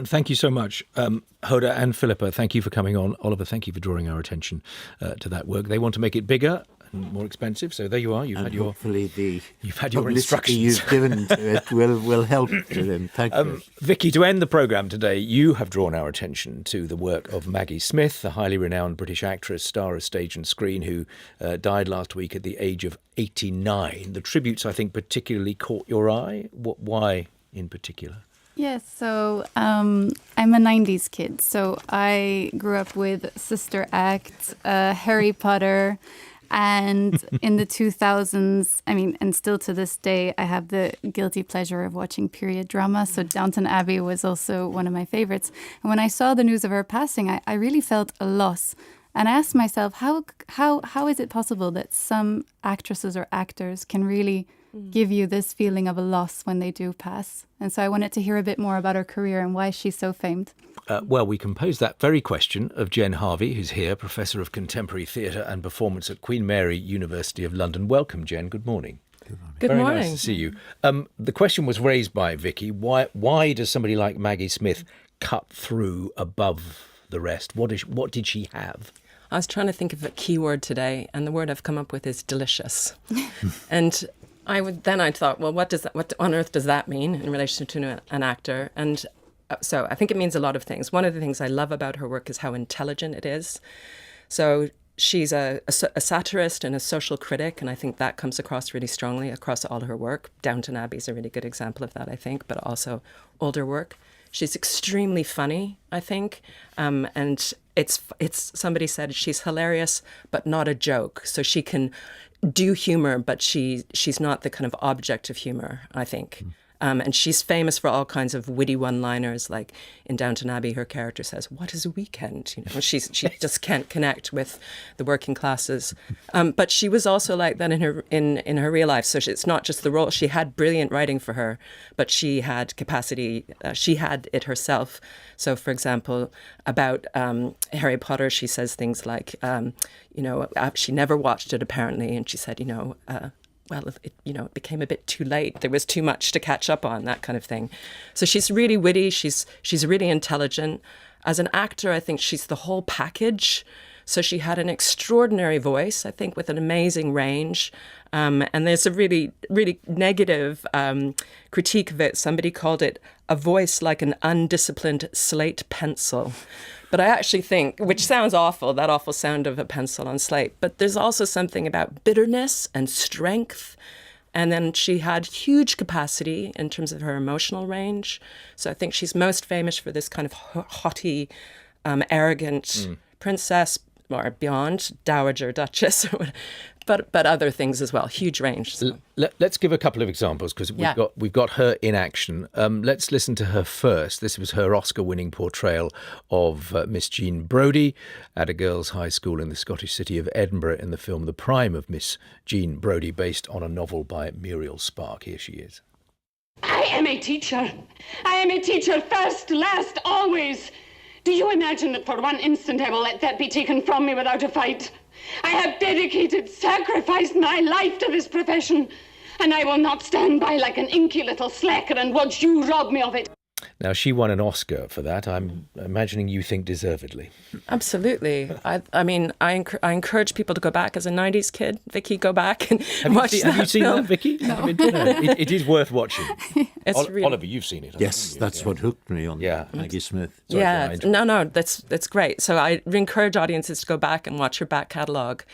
Thank you so much, Hoda and Philippa. Thank you for coming on. Oliver, thank you for drawing our attention to that work. They want to make it bigger and more expensive, so there you are. Hopefully you've had your instructions you've given to it will help to them. Thank you. Vicky, to end the programme today, you have drawn our attention to the work of Maggie Smith, the highly renowned British actress, star of stage and screen, who died last week at the age of 89. The tributes, I think, particularly caught your eye. Why in particular? Yes, so I'm a 90s kid, so I grew up with Sister Act, Harry Potter, and in the 2000s, and still to this day, I have the guilty pleasure of watching period drama, so Downton Abbey was also one of my favorites. And when I saw the news of her passing, I really felt a loss. And I asked myself, how is it possible that some actresses or actors can really give you this feeling of a loss when they do pass? And so I wanted to hear a bit more about her career and why she's so famed. Well, we can pose that very question of Jen Harvie, who's here, Professor of Contemporary Theatre and Performance at Queen Mary, University of London. Welcome, Jen. Good morning. Good morning. Very nice to see you. The question was raised by Vicky. Why does somebody like Maggie Smith cut through above the rest? What did she have? I was trying to think of a key word today, and the word I've come up with is delicious. And I thought, well, what on earth does that mean in relation to an actor? And so I think it means a lot of things. One of the things I love about her work is how intelligent it is. So she's a satirist and a social critic, and I think that comes across really strongly across all her work. Downton Abbey is a really good example of that, I think, but also older work. She's extremely funny, I think, and it's somebody said she's hilarious, but not a joke. So she can do humor, but she's not the kind of object of humor, I think. And she's famous for all kinds of witty one-liners, like in Downton Abbey, her character says, "What is a weekend?" She just can't connect with the working classes. But she was also like that in her real life. So it's not just the role. She had brilliant writing for her, but she had capacity. She had it herself. So, for example, about Harry Potter, she says things like, she never watched it apparently, and she said, it became a bit too late. There was too much to catch up on, that kind of thing. So she's really witty. She's really intelligent. As an actor, I think she's the whole package. So she had an extraordinary voice, I think, with an amazing range. And there's a really, really negative critique of it. Somebody called it a voice like an undisciplined slate pencil. But I actually think, which sounds awful, that awful sound of a pencil on slate, but there's also something about bitterness and strength. And then she had huge capacity in terms of her emotional range. So I think she's most famous for this kind of haughty, arrogant princess, or beyond, dowager duchess, but other things as well. Huge range. So. Let's give a couple of examples, because we've got her in action. Let's listen to her first. This was her Oscar-winning portrayal of Miss Jean Brodie at a girls' high school in the Scottish city of Edinburgh in the film The Prime of Miss Jean Brodie, based on a novel by Muriel Spark. Here she is. I am a teacher. I am a teacher first, last, always. Do you imagine that for one instant I will let that be taken from me without a fight? I have dedicated, sacrificed my life to this profession, and I will not stand by like an inky little slacker and watch you rob me of it. Now, she won an Oscar for that. I'm imagining you think deservedly. Absolutely. I encourage people to go back. As a 90s kid, Vicky, go back and watch that. Have you seen film. that, Vicky? No. It is worth watching. Really... Oliver, you've seen it. Yes, that's what hooked me on Maggie Smith. Sorry, that's great. So I encourage audiences to go back and watch her back catalogue.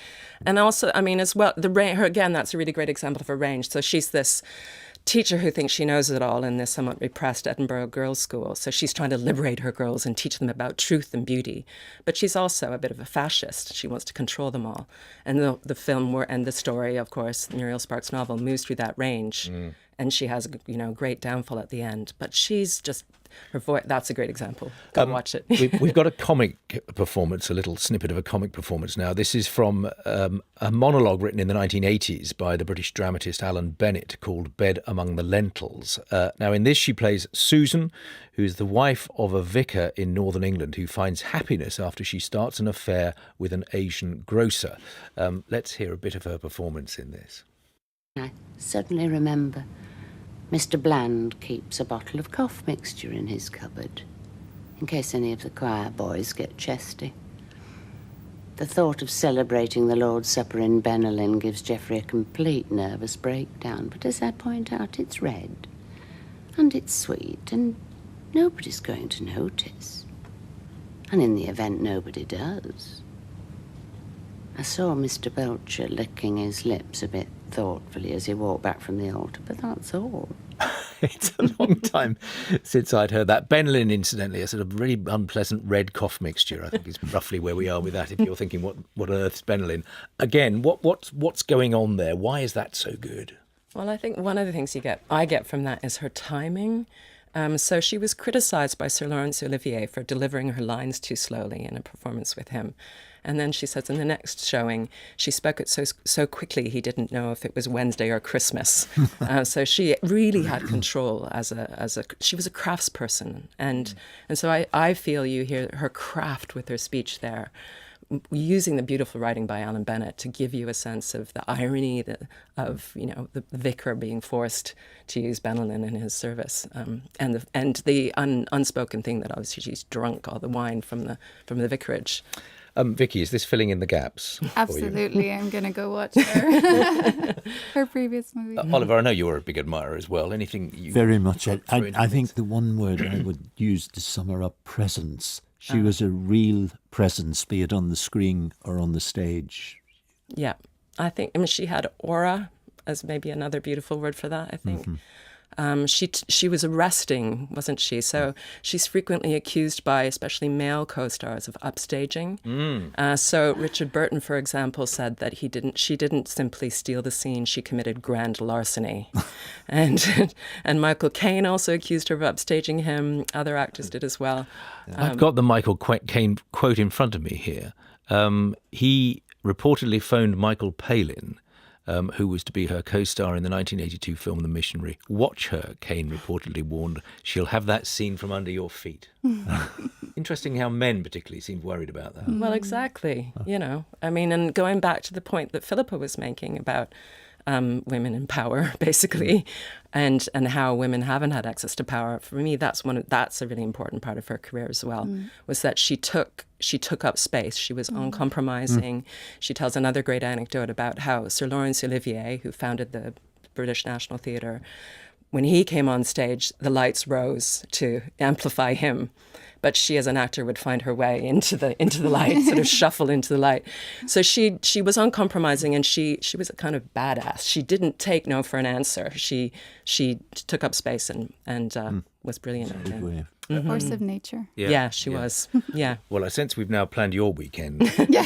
And also, as well, her again, that's a really great example of her range. So she's this teacher who thinks she knows it all in this somewhat repressed Edinburgh girls' school. So she's trying to liberate her girls and teach them about truth and beauty. But she's also a bit of a fascist. She wants to control them all. And the film and the story, of course, Muriel Spark's novel, moves through that range. And she has a great downfall at the end. But she's just... her voice, that's a great example. Go watch it. We've got a comic performance, a little snippet of a comic performance now. This is from a monologue written in the 1980s by the British dramatist Alan Bennett called Bed Among the Lentils. Now, in this, she plays Susan, who's the wife of a vicar in northern England who finds happiness after she starts an affair with an Asian grocer. Let's hear a bit of her performance in this. I certainly remember Mr. Bland keeps a bottle of cough mixture in his cupboard. in case any of the choir boys get chesty. The thought of celebrating the Lord's Supper in Benelin gives Geoffrey a complete nervous breakdown. But as I point out, it's red, and it's sweet, and nobody's going to notice. And in the event, nobody does. I saw Mr. Belcher licking his lips a bit thoughtfully as he walked back from the altar, but that's all. It's a long time since I'd heard that. Benelin, incidentally, a sort of really unpleasant red cough mixture, I think is roughly where we are with that, if you're thinking, what on earth's Benelin? Again, what's going on there? Why is that so good? Well, I think one of the things I get from that is her timing. So she was criticised by Sir Laurence Olivier for delivering her lines too slowly in a performance with him. And then she says in the next showing, she spoke it so quickly he didn't know if it was Wednesday or Christmas. So she really had control she was a craftsperson. And so I feel you hear her craft with her speech there, using the beautiful writing by Alan Bennett to give you a sense of the irony of the vicar being forced to use Benelin in his service, and the unspoken thing that obviously she's drunk all the wine from the vicarage. Vicky, is this filling in the gaps? Absolutely. I'm going to go watch her previous movie. Oliver, I know you're a big admirer as well. Anything you... Very much. throw into I the think mix? the one word I would use to sum her up, presence. She was a real presence, be it on the screen or on the stage. Yeah, I mean, she had aura as maybe another beautiful word for that, I think. She was arresting, wasn't she? So she's frequently accused by especially male co-stars of upstaging. So Richard Burton, for example, said that she didn't simply steal the scene, she committed grand larceny. and Michael Caine also accused her of upstaging him. Other actors did as well. I've got the Michael Caine quote in front of me here. He reportedly phoned Michael Palin, who was to be her co-star in the 1982 film The Missionary. Watch her, Caine reportedly warned. She'll have that scene from under your feet. Interesting how men particularly seemed worried about that. Well, exactly. I mean, and going back to the point that Philippa was making about women in power, basically, and how women haven't had access to power. For me, that's a really important part of her career as well. Was that she took up space. She was uncompromising. She tells another great anecdote about how Sir Laurence Olivier, who founded the British National Theatre, when he came on stage, the lights rose to amplify him. But she, as an actor, would find her way into the light, sort of shuffle into the light. So she was uncompromising, and she was a kind of badass. She didn't take no for an answer. She took up space and was brilliant at it. A force of nature. Yeah, she was. Yeah. Well, I sense we've now planned your weekend. Yeah.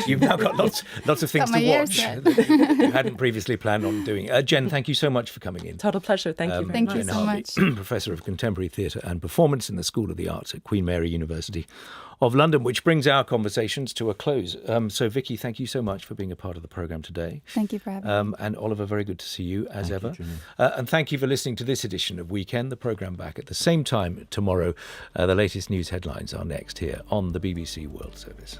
You've now got lots of things Got my to ears watch set. that you hadn't previously planned on doing. Jen, thank you so much for coming in. Total pleasure. Thank you very Thank much. you Jen so Harvie, much. Professor of Contemporary Theatre and Performance in the School of the Arts at Queen Mary University of London, which brings our conversations to a close. So, Vicky, thank you so much for being a part of the programme today. Thank you for having me. And Oliver, very good to see you as ever. Julian. And thank you for listening to this edition of Weekend, the programme back at the same time tomorrow. The latest news headlines are next here on the BBC World Service.